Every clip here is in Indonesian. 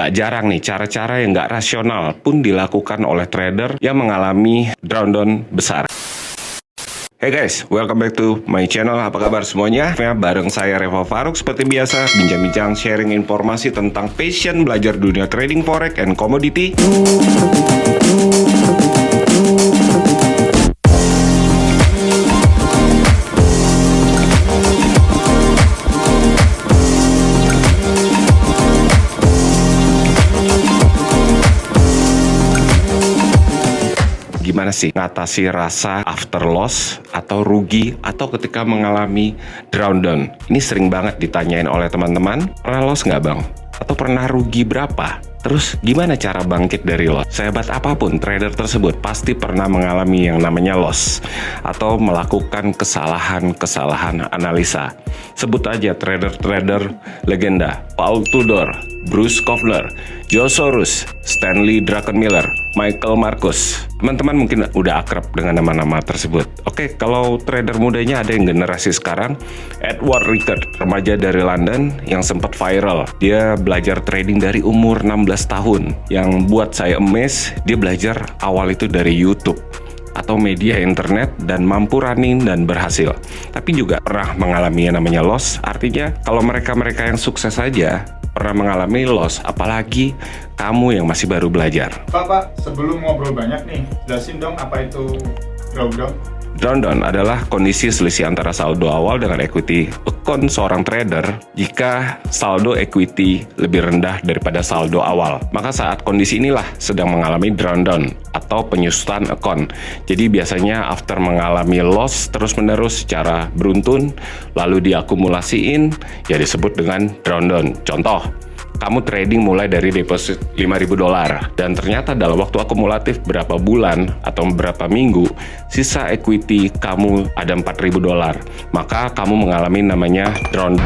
Gak jarang nih cara-cara yang gak rasional pun dilakukan oleh trader yang mengalami drawdown besar. Hey guys, welcome back to my channel. Apa kabar semuanya? Bareng saya Reva Faruk seperti biasa, bincang-bincang sharing informasi tentang passion belajar dunia trading forex and commodity. Gimana sih ngatasi rasa after loss atau rugi atau ketika mengalami drawdown? Ini sering banget ditanyain oleh teman-teman. Pernah loss nggak bang? Atau pernah rugi berapa? Terus gimana cara bangkit dari loss? Sehebat apapun trader tersebut pasti pernah mengalami yang namanya loss atau melakukan kesalahan-kesalahan analisa. Sebut aja trader-trader legenda: Paul Tudor, Bruce Kovner, Joe Soros, Stanley Druckenmiller, Michael Marcus. Teman-teman mungkin udah akrab dengan nama-nama tersebut. Oke, kalau trader mudanya ada yang generasi sekarang, Edward Rickard, remaja dari London yang sempat viral. Dia belajar trading dari umur 16 tahun. Yang buat saya amazed, dia belajar awal itu dari YouTube atau media internet dan mampu running dan berhasil. Tapi juga pernah mengalami yang namanya loss. Artinya kalau mereka-mereka yang sukses saja pernah mengalami loss, apalagi kamu yang masih baru belajar. Pak, sebelum ngobrol banyak nih, jelasin dong apa itu drawdown. Drawdown adalah kondisi selisih antara saldo awal dengan equity account seorang trader jika saldo equity lebih rendah daripada saldo awal. Maka saat kondisi inilah sedang mengalami drawdown atau penyusutan account. Jadi biasanya after mengalami loss terus-menerus secara beruntun lalu diakumulasiin, ya disebut dengan drawdown. Contoh, kamu trading mulai dari deposit $5.000 dan ternyata dalam waktu akumulatif berapa bulan atau berapa minggu sisa equity kamu ada $4.000, maka kamu mengalami namanya drawdown.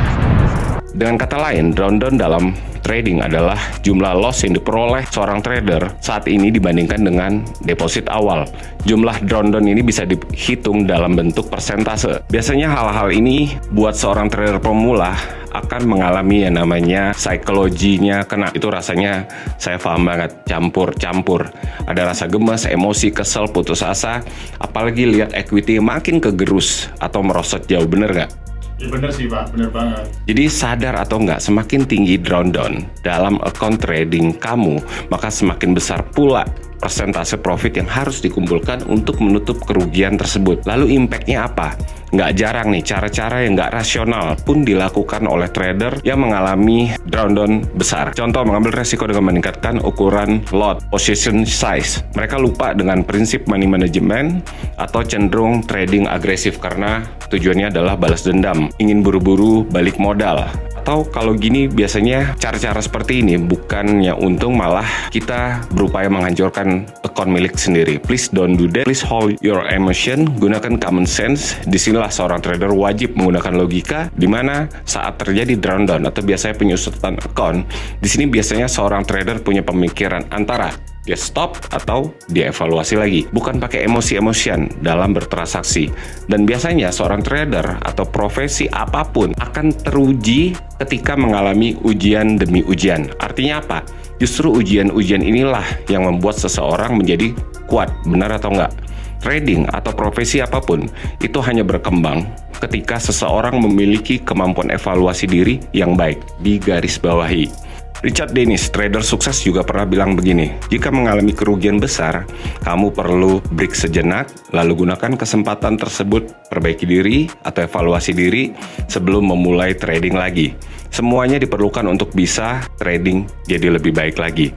Dengan kata lain, drawdown dalam trading adalah jumlah loss yang diperoleh seorang trader saat ini dibandingkan dengan deposit awal. Jumlah drawdown ini bisa dihitung dalam bentuk persentase. Biasanya hal-hal ini buat seorang trader pemula akan mengalami yang namanya psikologinya kena. Itu rasanya saya paham banget, campur-campur. Ada rasa gemes, emosi, kesel, putus asa, apalagi lihat equity makin kegerus atau merosot jauh. Bener nggak? Ya bener sih Pak, bener banget. Jadi sadar atau enggak, semakin tinggi drawdown dalam account trading kamu, maka semakin besar pula persentase profit yang harus dikumpulkan untuk menutup kerugian tersebut. Lalu impactnya apa? Nggak jarang nih cara-cara yang nggak rasional pun dilakukan oleh trader yang mengalami drawdown besar. Contoh, mengambil resiko dengan meningkatkan ukuran lot, position size. Mereka lupa dengan prinsip money management atau cenderung trading agresif karena tujuannya adalah balas dendam, ingin buru-buru balik modal. Atau kalau gini biasanya cara-cara seperti ini bukannya untung, malah kita berupaya menghancurkan account milik sendiri. Please don't do that. Please hold your emotion. Gunakan common sense. Disinilah seorang trader wajib menggunakan logika, di mana saat terjadi drawdown atau biasanya penyusutan account, di sini biasanya seorang trader punya pemikiran antara dia stop atau dia evaluasi lagi, bukan pakai emosi-emosian dalam bertransaksi. Dan biasanya seorang trader atau profesi apapun akan teruji ketika mengalami ujian demi ujian. Artinya apa? Justru ujian-ujian inilah yang membuat seseorang menjadi kuat. Benar atau enggak? Trading atau profesi apapun itu hanya berkembang ketika seseorang memiliki kemampuan evaluasi diri yang baik. Digarisbawahi. Richard Dennis, trader sukses, juga pernah bilang begini: jika mengalami kerugian besar, kamu perlu break sejenak, lalu gunakan kesempatan tersebut perbaiki diri atau evaluasi diri sebelum memulai trading lagi. Semuanya diperlukan untuk bisa trading jadi lebih baik lagi.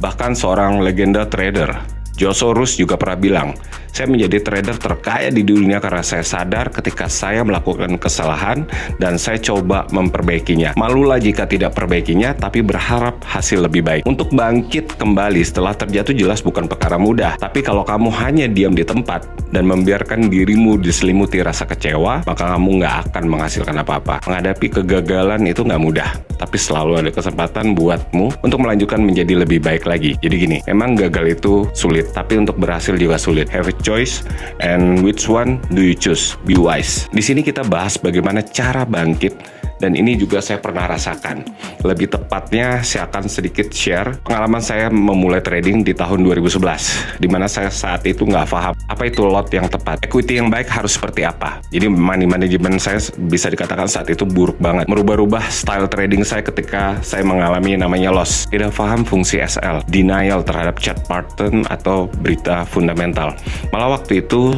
Bahkan seorang legenda trader, Joe Soros, juga pernah bilang, saya menjadi trader terkaya di dunia karena saya sadar ketika saya melakukan kesalahan dan saya coba memperbaikinya. Malulah jika tidak perbaikinya, tapi berharap hasil lebih baik. Untuk bangkit kembali setelah terjatuh jelas bukan perkara mudah. Tapi kalau kamu hanya diam di tempat dan membiarkan dirimu diselimuti rasa kecewa, maka kamu nggak akan menghasilkan apa-apa. Menghadapi kegagalan itu nggak mudah, tapi selalu ada kesempatan buatmu untuk melanjutkan menjadi lebih baik lagi. Jadi gini, emang gagal itu sulit, tapi untuk berhasil juga sulit. Have a choice, and which one do you choose? Be wise. Di sini kita bahas bagaimana cara bangkit Dan ini juga saya pernah rasakan. Lebih tepatnya saya akan sedikit share pengalaman saya memulai trading di tahun 2011, di mana saya saat itu nggak paham apa itu lot yang tepat, equity yang baik harus seperti apa. Jadi money management saya bisa dikatakan saat itu buruk banget. Merubah-rubah style trading saya ketika saya mengalami namanya loss. Tidak paham fungsi SL, denial terhadap chart pattern atau berita fundamental. Malah waktu itu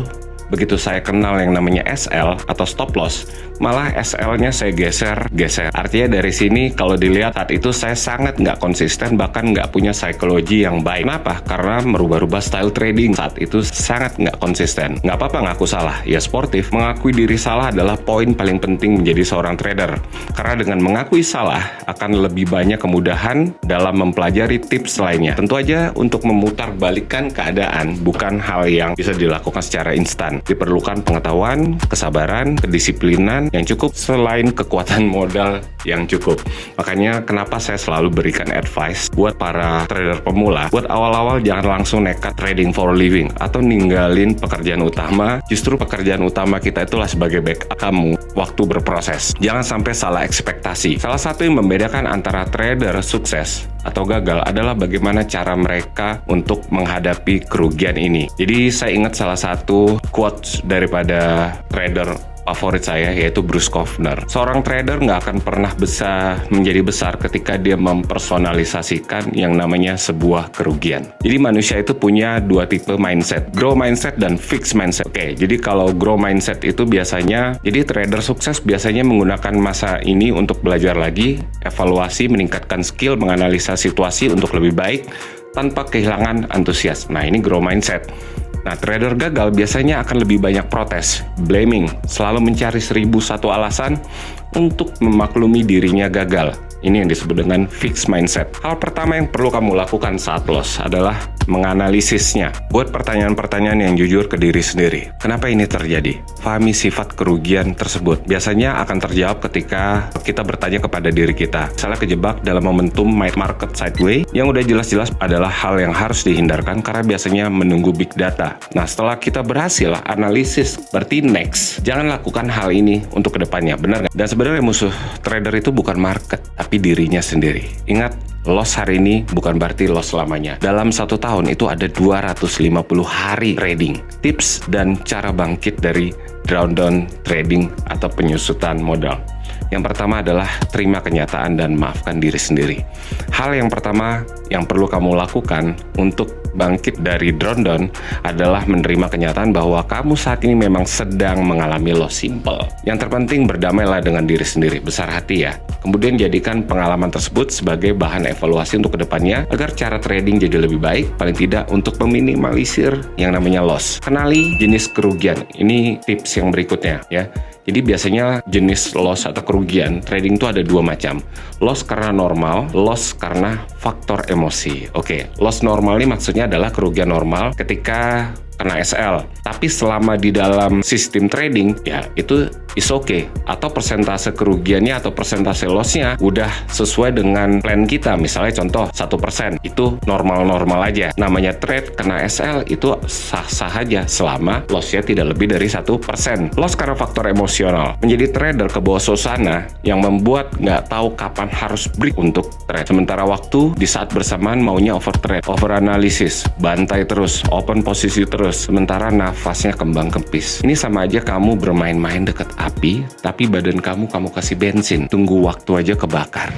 begitu saya kenal yang namanya SL atau stop loss, malah SL-nya saya geser. Artinya dari sini kalau dilihat saat itu saya sangat nggak konsisten, bahkan nggak punya psikologi yang baik. Kenapa? Karena merubah-rubah style trading saat itu sangat nggak konsisten. Nggak apa-apa ngaku salah, ya sportif. Mengakui diri salah adalah poin paling penting menjadi seorang trader. Karena dengan mengakui salah akan lebih banyak kemudahan dalam mempelajari tips lainnya. Tentu aja untuk memutarbalikkan keadaan bukan hal yang bisa dilakukan secara instan. Diperlukan pengetahuan, kesabaran, kedisiplinan yang cukup selain kekuatan modal yang cukup. Makanya kenapa saya selalu berikan advice buat para trader pemula, buat awal-awal jangan langsung nekat trading for living atau ninggalin pekerjaan utama. Justru pekerjaan utama kita itulah sebagai backup kamu waktu berproses. Jangan sampai salah ekspektasi. Salah satu yang membedakan antara trader sukses atau gagal adalah bagaimana cara mereka untuk menghadapi kerugian ini. Jadi saya ingat salah satu quotes daripada trader favorit saya, yaitu Bruce Kovner. Seorang trader nggak akan pernah bisa menjadi besar ketika dia mempersonalisasikan yang namanya sebuah kerugian. Jadi manusia itu punya dua tipe mindset, grow mindset dan fixed mindset. Oke, jadi kalau grow mindset itu biasanya, jadi trader sukses biasanya menggunakan masa ini untuk belajar lagi, evaluasi, meningkatkan skill, menganalisa situasi untuk lebih baik, tanpa kehilangan antusias. Nah, ini grow mindset. Nah, trader gagal biasanya akan lebih banyak protes, blaming, selalu mencari 1001 alasan untuk memaklumi dirinya gagal. Ini yang disebut dengan fixed mindset. Hal pertama yang perlu kamu lakukan saat loss adalah menganalisisnya. Buat pertanyaan-pertanyaan yang jujur ke diri sendiri. Kenapa ini terjadi? Pahami sifat kerugian tersebut. Biasanya akan terjawab ketika kita bertanya kepada diri kita. Misalnya kejebak dalam momentum market sideways, yang udah jelas-jelas adalah hal yang harus dihindarkan karena biasanya menunggu big data. Nah, setelah kita berhasil analisis, berarti next. Jangan lakukan hal ini untuk kedepannya, benar nggak? Dan sebenarnya musuh trader itu bukan market, tapi dirinya sendiri. Ingat, loss hari ini bukan berarti loss selamanya. Dalam satu tahun itu ada 250 hari trading. Tips dan cara bangkit dari drawdown trading atau penyusutan modal. Yang pertama adalah terima kenyataan dan maafkan diri sendiri. Hal yang pertama yang perlu kamu lakukan untuk bangkit dari drawdown adalah menerima kenyataan bahwa kamu saat ini memang sedang mengalami loss. Simple. Yang terpenting berdamailah dengan diri sendiri, besar hati ya. Kemudian jadikan pengalaman tersebut sebagai bahan evaluasi untuk kedepannya agar cara trading jadi lebih baik, paling tidak untuk meminimalisir yang namanya loss. Kenali jenis kerugian. Ini tips yang berikutnya ya. Jadi biasanya jenis loss atau kerugian trading itu ada dua macam. Loss karena normal, loss karena faktor emosi. Oke, loss normal ini maksudnya adalah kerugian normal ketika kena SL. Tapi selama di dalam sistem trading, ya itu is okay. Atau persentase kerugiannya atau persentase lossnya udah sesuai dengan plan kita. Misalnya contoh 1%, itu normal-normal aja. Namanya trade kena SL itu sah-sah aja selama lossnya tidak lebih dari 1%. Loss karena faktor emosional. Menjadi trader ke bawah suasana yang membuat nggak tahu kapan harus break untuk trade. Sementara waktu di saat bersamaan maunya over trade, over analisis, bantai terus, open posisi terus. Sementara nafasnya kembang kempis. Ini sama aja kamu bermain-main dekat api, tapi badan kamu kasih bensin. Tunggu waktu aja kebakar.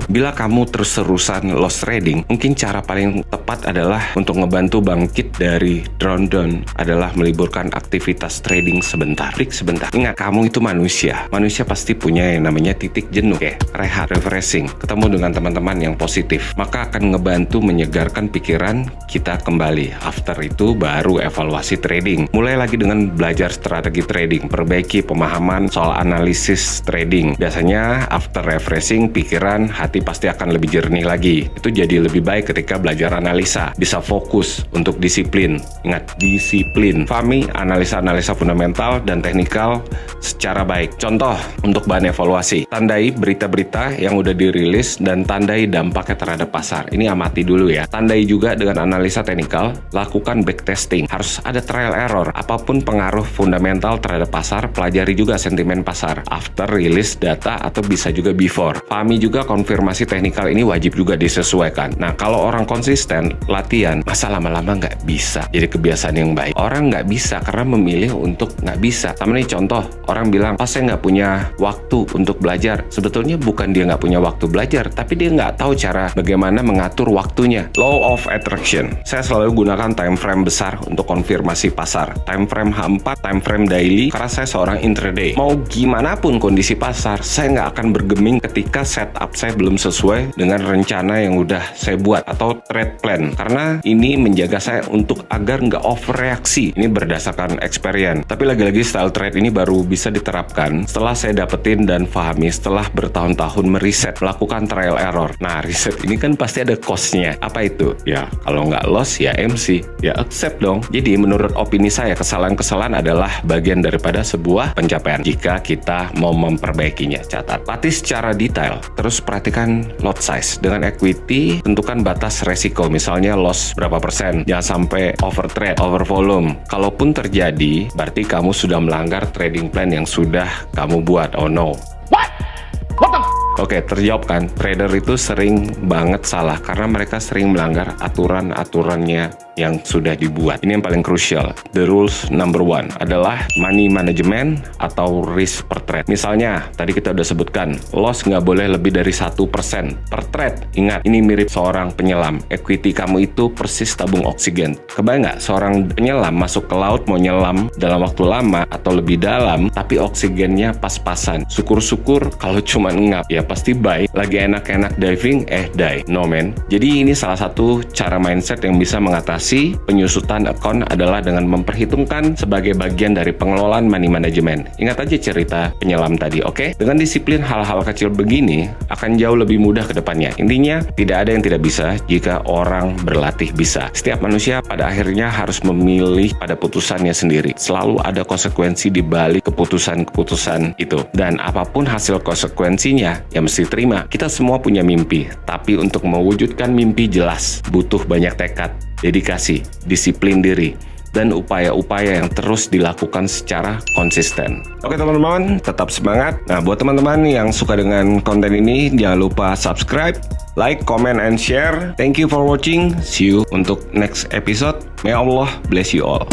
Bila kamu terus-terusan loss trading, mungkin cara paling tepat adalah untuk ngebantu bangkit dari drawdown adalah meliburkan aktivitas trading sebentar. Break sebentar. Ingat, kamu itu manusia. Manusia pasti punya yang namanya titik jenuh. Rehat, refreshing, ketemu dengan teman-teman yang positif. Maka akan ngebantu menyegarkan pikiran kita kembali. After itu baru evaluasi trading. Mulai lagi dengan belajar strategi trading, perbaiki pemahaman soal analisis trading. Biasanya after refreshing pikiran, hati pasti akan lebih jernih lagi. Itu jadi lebih baik ketika belajar analisa, bisa fokus untuk disiplin. Ingat, disiplin. Fahami analisa-analisa fundamental dan teknikal secara baik. Contoh, untuk bahan evaluasi, tandai berita-berita yang udah dirilis dan tandai dampaknya terhadap pasar. Ini amati dulu ya. Tandai juga dengan analisa teknikal, lakukan backtesting. Harus ada trial error. Apapun pengaruh fundamental terhadap pasar, pelajari juga sentimen pasar after release data atau bisa juga before. Pahami juga konfirmasi teknikal ini wajib juga disesuaikan. Nah, kalau orang konsisten latihan, masa lama-lama nggak bisa jadi kebiasaan yang baik. Orang nggak bisa karena memilih untuk nggak bisa. Sama nih contoh, orang bilang, "Oh, saya nggak punya waktu untuk belajar." Sebetulnya bukan dia nggak punya waktu belajar, tapi dia nggak tahu cara bagaimana mengatur waktunya. Law of attraction. Saya selalu gunakan time frame besar untuk konfirmasi pasar. Time frame H4, time frame daily, karena saya seorang intraday. Mau gimana pun kondisi pasar, saya nggak akan bergeming ketika setup saya belum sesuai dengan rencana yang udah saya buat atau trade plan. Karena ini menjaga saya untuk agar nggak overreaksi. Ini berdasarkan experience. Tapi lagi-lagi style trade ini baru bisa diterapkan setelah saya dapetin dan pahami setelah bertahun-tahun meriset, melakukan trial error. Nah, riset ini kan pasti ada cost-nya. Apa itu? Ya, kalau nggak loss ya MC. Ya accept dong. Jadi menurut opini saya, kesalahan-kesalahan adalah bagian daripada sebuah pencapaian jika kita mau memperbaikinya. Catat. Latih secara detail. Terus perhatikan lot size. Dengan equity, tentukan batas resiko. Misalnya loss berapa persen. Jangan sampai over trade, over volume. Kalaupun terjadi, berarti kamu sudah melanggar trading plan yang sudah kamu buat. Oh no. Oke, terjawab kan? Trader itu sering banget salah karena mereka sering melanggar aturan-aturannya yang sudah dibuat. Ini yang paling krusial. The rules number 1 adalah money management atau risk per trade. Misalnya, tadi kita udah sebutkan, loss nggak boleh lebih dari 1% per trade. Ingat, ini mirip seorang penyelam. Equity kamu itu persis tabung oksigen. Kebayang nggak seorang penyelam masuk ke laut mau nyelam dalam waktu lama atau lebih dalam, tapi oksigennya pas-pasan. Syukur-syukur kalau cuma ngap, ya pasti bye. Lagi enak-enak diving, die. No man. Jadi ini salah satu cara mindset yang bisa mengatasi penyusutan account adalah dengan memperhitungkan sebagai bagian dari pengelolaan money management. Ingat aja cerita penyelam tadi, oke? Dengan disiplin hal-hal kecil begini akan jauh lebih mudah ke depannya. Intinya, tidak ada yang tidak bisa jika orang berlatih bisa. Setiap manusia pada akhirnya harus memilih pada putusannya sendiri. Selalu ada konsekuensi di balik keputusan-keputusan itu. Dan apapun hasil konsekuensinya, ya mesti terima. Kita semua punya mimpi, tapi untuk mewujudkan mimpi jelas butuh banyak tekad, dedikasi, disiplin diri, dan upaya-upaya yang terus dilakukan secara konsisten. Oke teman-teman, tetap semangat. Nah, buat teman-teman yang suka dengan konten ini, jangan lupa subscribe, like, comment, and share. Thank you for watching. See you untuk next episode. May Allah bless you all.